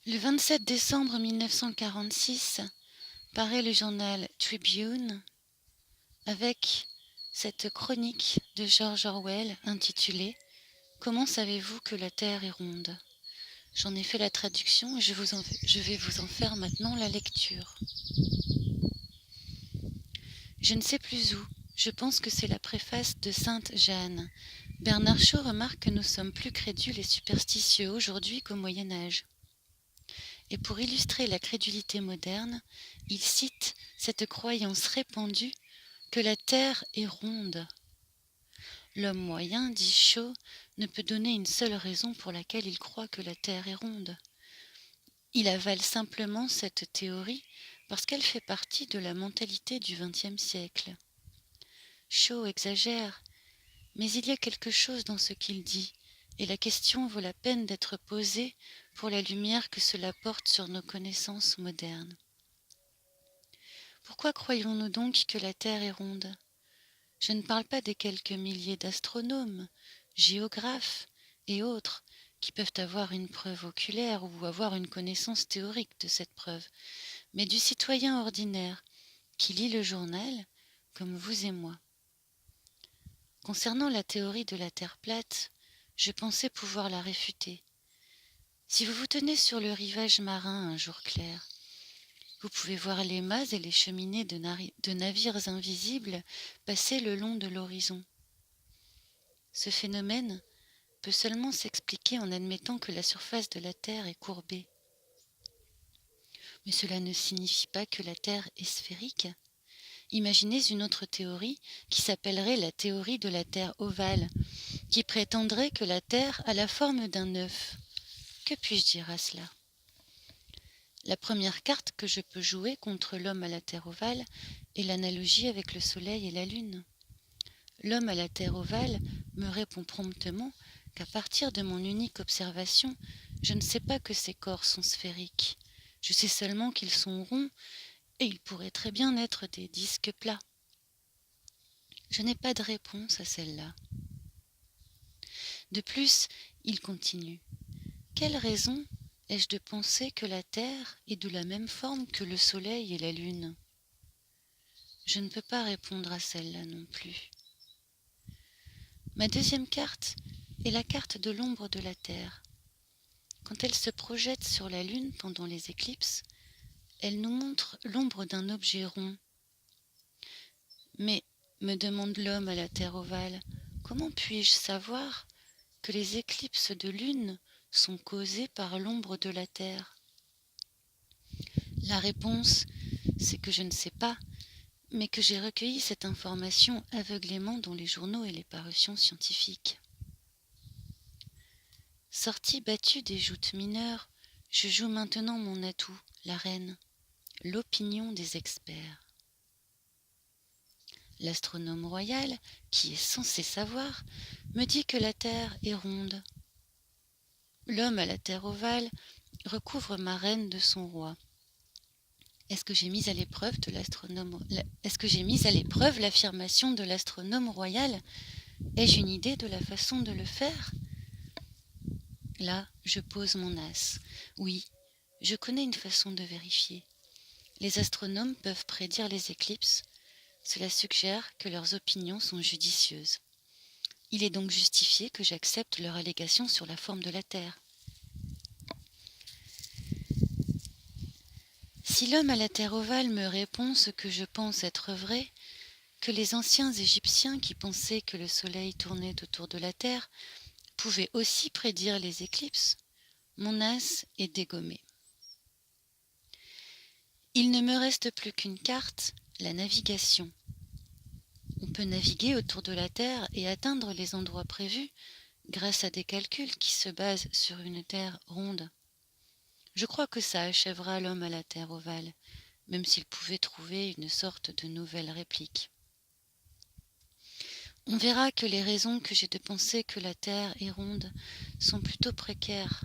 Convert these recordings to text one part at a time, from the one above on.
Le 27 décembre 1946 paraît le journal Tribune avec cette chronique de George Orwell intitulée « Comment savez-vous que la Terre est ronde ?» J'en ai fait la traduction et je vais vous en faire maintenant la lecture. Je ne sais plus où, je pense que c'est la préface de Sainte Jeanne. Bernard Shaw remarque que nous sommes plus crédules et superstitieux aujourd'hui qu'au Moyen-Âge. Et pour illustrer la crédulité moderne, il cite cette croyance répandue que la Terre est ronde. L'homme moyen, dit Shaw, ne peut donner une seule raison pour laquelle il croit que la Terre est ronde. Il avale simplement cette théorie parce qu'elle fait partie de la mentalité du XXe siècle. Shaw exagère, mais il y a quelque chose dans ce qu'il dit, et la question vaut la peine d'être posée pour la lumière que cela porte sur nos connaissances modernes. Pourquoi croyons-nous donc que la Terre est ronde ? Je ne parle pas des quelques milliers d'astronomes, géographes et autres qui peuvent avoir une preuve oculaire ou avoir une connaissance théorique de cette preuve, mais du citoyen ordinaire qui lit le journal comme vous et moi. Concernant la théorie de la Terre plate, je pensais pouvoir la réfuter. Si vous vous tenez sur le rivage marin un jour clair, vous pouvez voir les mâts et les cheminées de navires invisibles passer le long de l'horizon. Ce phénomène peut seulement s'expliquer en admettant que la surface de la Terre est courbée. Mais cela ne signifie pas que la Terre est sphérique. Imaginez une autre théorie qui s'appellerait la théorie de la Terre ovale, qui prétendrait que la Terre a la forme d'un œuf. Que puis-je dire à cela ? La première carte que je peux jouer contre l'homme à la Terre ovale est l'analogie avec le Soleil et la Lune. L'homme à la Terre ovale me répond promptement qu'à partir de mon unique observation, je ne sais pas que ces corps sont sphériques. Je sais seulement qu'ils sont ronds et ils pourraient très bien être des disques plats. Je n'ai pas de réponse à celle-là. De plus, il continue. Quelle raison ai-je de penser que la Terre est de la même forme que le Soleil et la Lune ? Je ne peux pas répondre à celle-là non plus. Ma deuxième carte est la carte de l'ombre de la Terre. Quand elle se projette sur la Lune pendant les éclipses, elle nous montre l'ombre d'un objet rond. Mais, me demande l'homme à la Terre ovale, comment puis-je savoir que les éclipses de Lune sont causées par l'ombre de la Terre ? La réponse, c'est que je ne sais pas, mais que j'ai recueilli cette information aveuglément dans les journaux et les parutions scientifiques. Sorti battu des joutes mineures, je joue maintenant mon atout, la reine, l'opinion des experts. L'astronome royal, qui est censé savoir, me dit que la Terre est ronde. L'homme à la Terre ovale recouvre ma reine de son roi. Est-ce que j'ai mis à l'épreuve l'affirmation de l'astronome royal ? Ai-je une idée de la façon de le faire ? Là, je pose mon as. Oui, je connais une façon de vérifier. Les astronomes peuvent prédire les éclipses. Cela suggère que leurs opinions sont judicieuses. Il est donc justifié que j'accepte leur allégation sur la forme de la Terre. Si l'homme à la Terre ovale me répond ce que je pense être vrai, que les anciens Égyptiens qui pensaient que le Soleil tournait autour de la Terre pouvaient aussi prédire les éclipses, mon as est dégommé. Il ne me reste plus qu'une carte, la navigation. On peut naviguer autour de la Terre et atteindre les endroits prévus grâce à des calculs qui se basent sur une Terre ronde. Je crois que ça achèvera l'homme à la Terre ovale, même s'il pouvait trouver une sorte de nouvelle réplique. On verra que les raisons que j'ai de penser que la Terre est ronde sont plutôt précaires.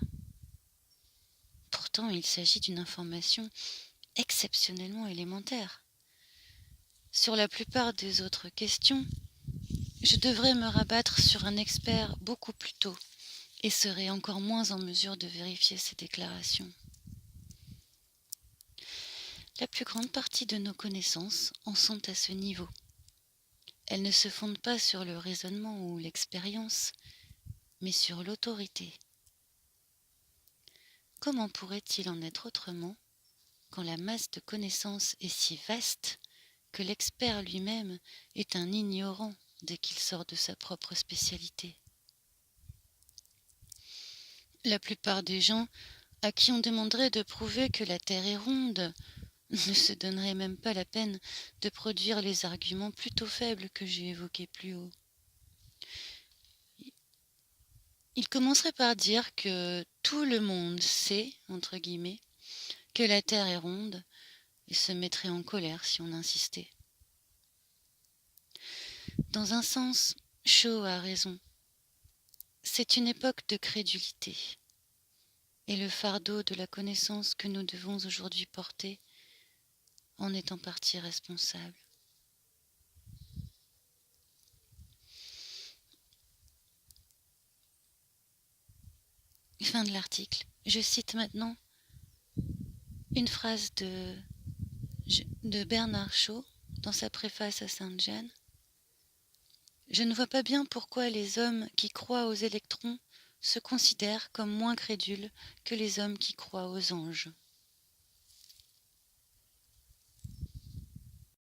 Pourtant, il s'agit d'une information exceptionnellement élémentaire. Sur la plupart des autres questions, je devrais me rabattre sur un expert beaucoup plus tôt et serai encore moins en mesure de vérifier ces déclarations. La plus grande partie de nos connaissances en sont à ce niveau. Elles ne se fondent pas sur le raisonnement ou l'expérience, mais sur l'autorité. Comment pourrait-il en être autrement quand la masse de connaissances est si vaste que l'expert lui-même est un ignorant dès qu'il sort de sa propre spécialité? La plupart des gens à qui on demanderait de prouver que la Terre est ronde ne se donneraient même pas la peine de produire les arguments plutôt faibles que j'ai évoqués plus haut. Ils commenceraient par dire que tout le monde sait, entre guillemets, que la Terre est ronde, et se mettraient en colère si on insistait. Dans un sens, Shaw a raison. C'est une époque de crédulité, et le fardeau de la connaissance que nous devons aujourd'hui porter en est en partie responsable. Fin de l'article. Je cite maintenant une phrase de Bernard Shaw dans sa préface à Sainte-Jeanne. « Je ne vois pas bien pourquoi les hommes qui croient aux électrons se considèrent comme moins crédules que les hommes qui croient aux anges. »